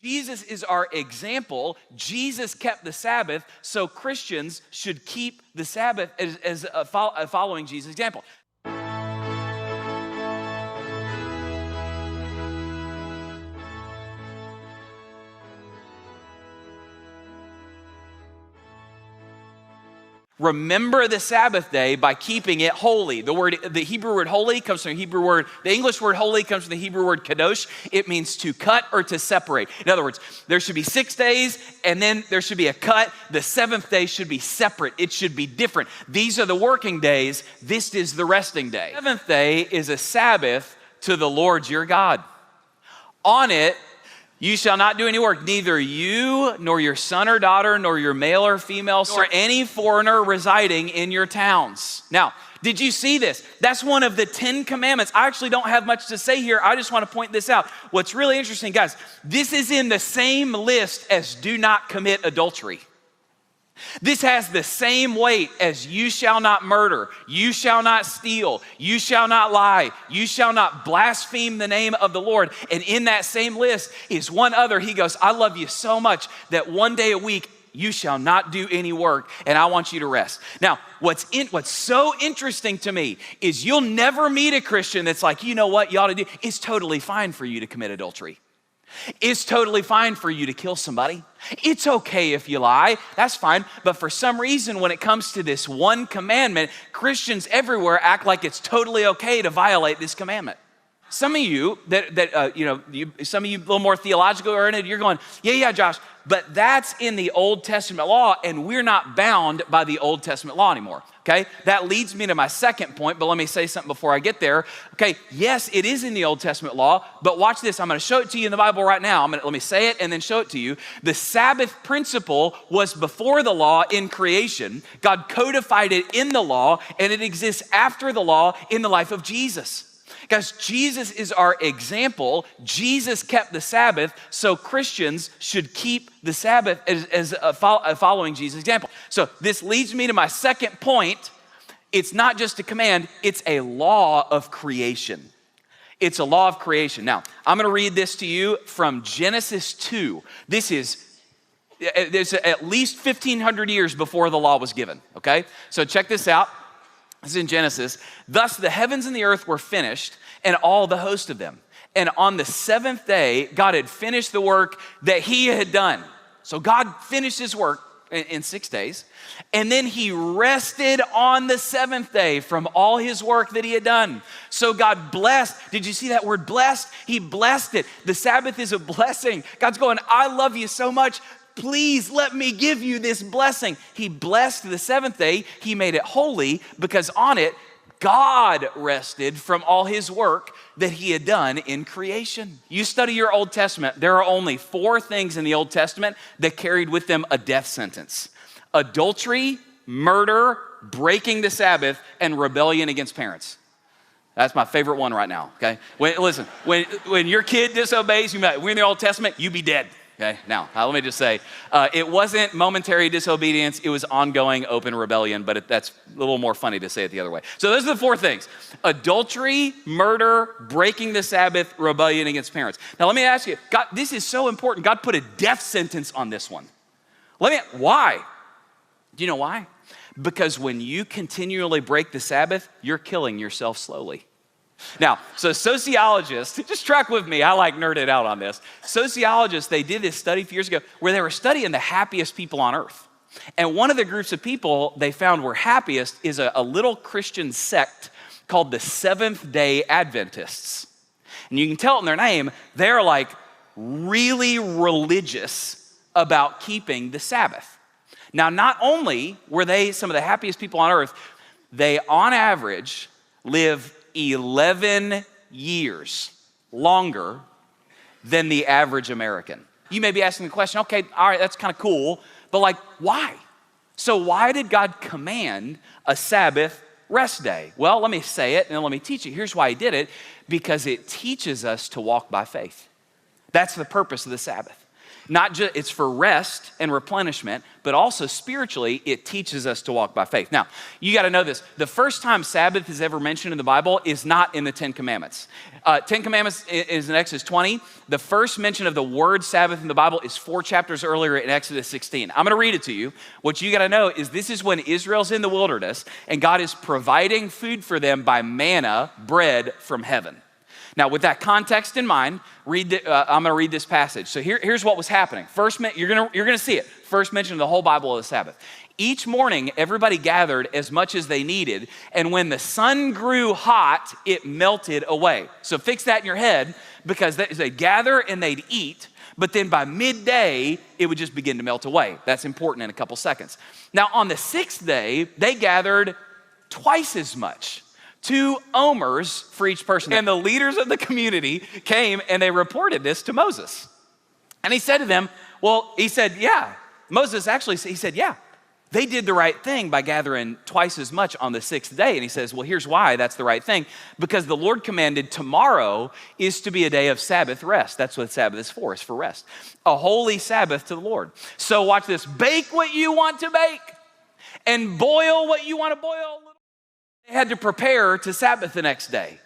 Jesus is our example. Jesus kept the Sabbath, so Christians should keep the Sabbath as following Jesus' example. Remember the Sabbath day by keeping it holy. The Hebrew word holy comes from the English word holy comes from the Hebrew word kadosh. It means to cut or to separate. In other words, there should be 6 days and then there should be a cut. The 7th day should be separate. It should be different. These are the working days. This is the resting day. The 7th day is a Sabbath to the Lord your God. On it, you shall not do any work, neither you, nor your son or daughter, nor your male or female, nor any foreigner residing in your towns. Now, did you see this? That's one of the 10 commandments. I actually don't have much to say here. I just want to point this out. What's really interesting, guys, this is in the same list as do not commit adultery. This has the same weight as you shall not murder, you shall not steal, you shall not lie, you shall not blaspheme the name of the Lord. And in that same list is one other. He goes, I love you so much that one day a week you shall not do any work and I want you to rest. Now, what's so interesting to me is you'll never meet a Christian that's like, you know what you ought to do? It's totally fine for you to commit adultery. It's totally fine for you to kill somebody. It's okay if you lie, that's fine. But for some reason, when it comes to this one commandment, Christians everywhere act like it's totally okay to violate this commandment. Some of you some of you a little more theologically oriented, you're going, yeah, Josh, but that's in the Old Testament law and we're not bound by the Old Testament law anymore, okay? That leads me to my second point, but let me say something before I get there. Okay, yes, it is in the Old Testament law, but watch this. I'm gonna show it to you in the Bible right now. Let me say it and then show it to you. The Sabbath principle was before the law in creation. God codified it in the law and it exists after the law in the life of Jesus. Guys, Jesus is our example. Jesus kept the Sabbath, so Christians should keep the Sabbath as following Jesus' example. So this leads me to my second point. It's not just a command, it's a law of creation. It's a law of creation. Now, I'm going to read this to you from Genesis 2. There's at least 1,500 years before the law was given, okay? So check this out. This is in Genesis. Thus the heavens and the earth were finished, and all the host of them. And on the 7th day, God had finished the work that he had done. So God finished his work in 6 days. And then he rested on the 7th day from all his work that he had done. So God blessed. Did you see that word blessed? He blessed it. The Sabbath is a blessing. God's going, I love you so much. Please let me give you this blessing. He blessed the 7th day. He made it holy because on it, God rested from all his work that he had done in creation. You study your Old Testament, there are only 4 things in the Old Testament that carried with them a death sentence: adultery, murder, breaking the Sabbath, and rebellion against parents. That's my favorite one right now, okay? When your kid disobeys, we're in the Old Testament, you be dead. Okay, now, let me just say, it wasn't momentary disobedience, it was ongoing open rebellion, but that's a little more funny to say it the other way. So those are the 4 things: adultery, murder, breaking the Sabbath, rebellion against parents. Now let me ask you, God, this is so important. God put a death sentence on this one. Why? Do you know why? Because when you continually break the Sabbath, you're killing yourself slowly. Now, so sociologists, just track with me, I like nerded out on this. Sociologists, they did this study a few years ago where they were studying the happiest people on earth. And one of the groups of people they found were happiest is a little Christian sect called the Seventh-day Adventists. And you can tell it in their name, they're like really religious about keeping the Sabbath. Now, not only were they some of the happiest people on earth, they on average live 11 years longer than the average American. You may be asking the question, okay, all right, that's kind of cool, but why? So why did God command a Sabbath rest day? Well, let me say it and then let me teach it. Here's why he did it: because it teaches us to walk by faith. That's the purpose of the Sabbath. Not just, it's for rest and replenishment, but also spiritually, it teaches us to walk by faith. Now, you got to know this. The first time Sabbath is ever mentioned in the Bible is not in the Ten Commandments. 10 Commandments is in Exodus 20. The first mention of the word Sabbath in the Bible is 4 chapters earlier in Exodus 16. I'm going to read it to you. What you got to know is this is when Israel's in the wilderness and God is providing food for them by manna, bread from heaven. Now, with that context in mind, I'm going to read this passage. So here's what was happening. First, you're going to see it. First mention of the whole Bible of the Sabbath. Each morning, everybody gathered as much as they needed, and when the sun grew hot, it melted away. So fix that in your head, because they'd gather and they'd eat, but then by midday, it would just begin to melt away. That's important in a couple seconds. Now, on the 6th day, they gathered twice as much. 2 omers for each person. And the leaders of the community came and they reported this to Moses. And he said to them, yeah. Moses actually, he said, yeah, they did the right thing by gathering twice as much on the 6th day. And he says, well, here's why that's the right thing. Because the Lord commanded tomorrow is to be a day of Sabbath rest. That's what Sabbath is for rest. A holy Sabbath to the Lord. So watch this. Bake what you want to bake and boil what you want to boil. They had to prepare to Sabbath the next day.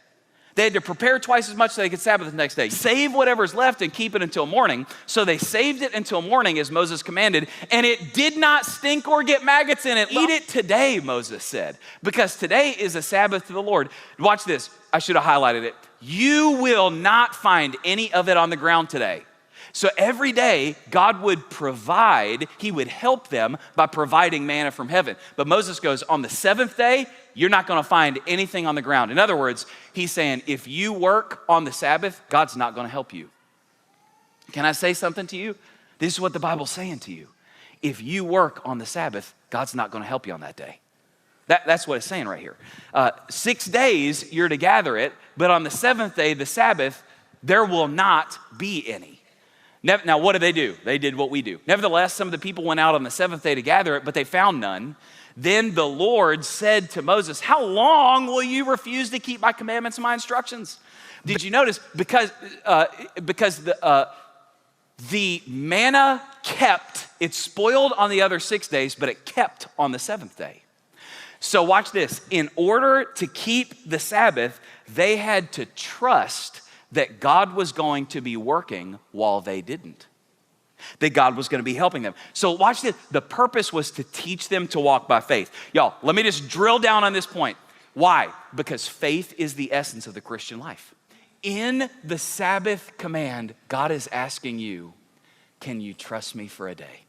They had to prepare twice as much so they could Sabbath the next day. Save whatever's left and keep it until morning. So they saved it until morning as Moses commanded, and it did not stink or get maggots in it. Eat it today, Moses said, because today is a Sabbath to the Lord. Watch this. I should have highlighted it. You will not find any of it on the ground today. So every day, God would provide, he would help them by providing manna from heaven. But Moses goes, on the 7th day, you're not going to find anything on the ground. In other words, he's saying, if you work on the Sabbath, God's not going to help you. Can I say something to you? This is what the Bible's saying to you. If you work on the Sabbath, God's not going to help you on that day. That's what it's saying right here. 6 days, you're to gather it, but on the 7th day, the Sabbath, there will not be any. Now, what did they do? They did what we do. Nevertheless, some of the people went out on the 7th day to gather it, but they found none. Then the Lord said to Moses, how long will you refuse to keep my commandments and my instructions? Did you notice? Because the manna kept, it spoiled on the other 6 days, but it kept on the 7th day. So watch this. In order to keep the Sabbath, they had to trust that God was going to be working while they didn't. That God was going to be helping them. So watch this. The purpose was to teach them to walk by faith. Y'all, let me just drill down on this point. Why? Because faith is the essence of the Christian life. In the Sabbath command, God is asking you, can you trust me for a day?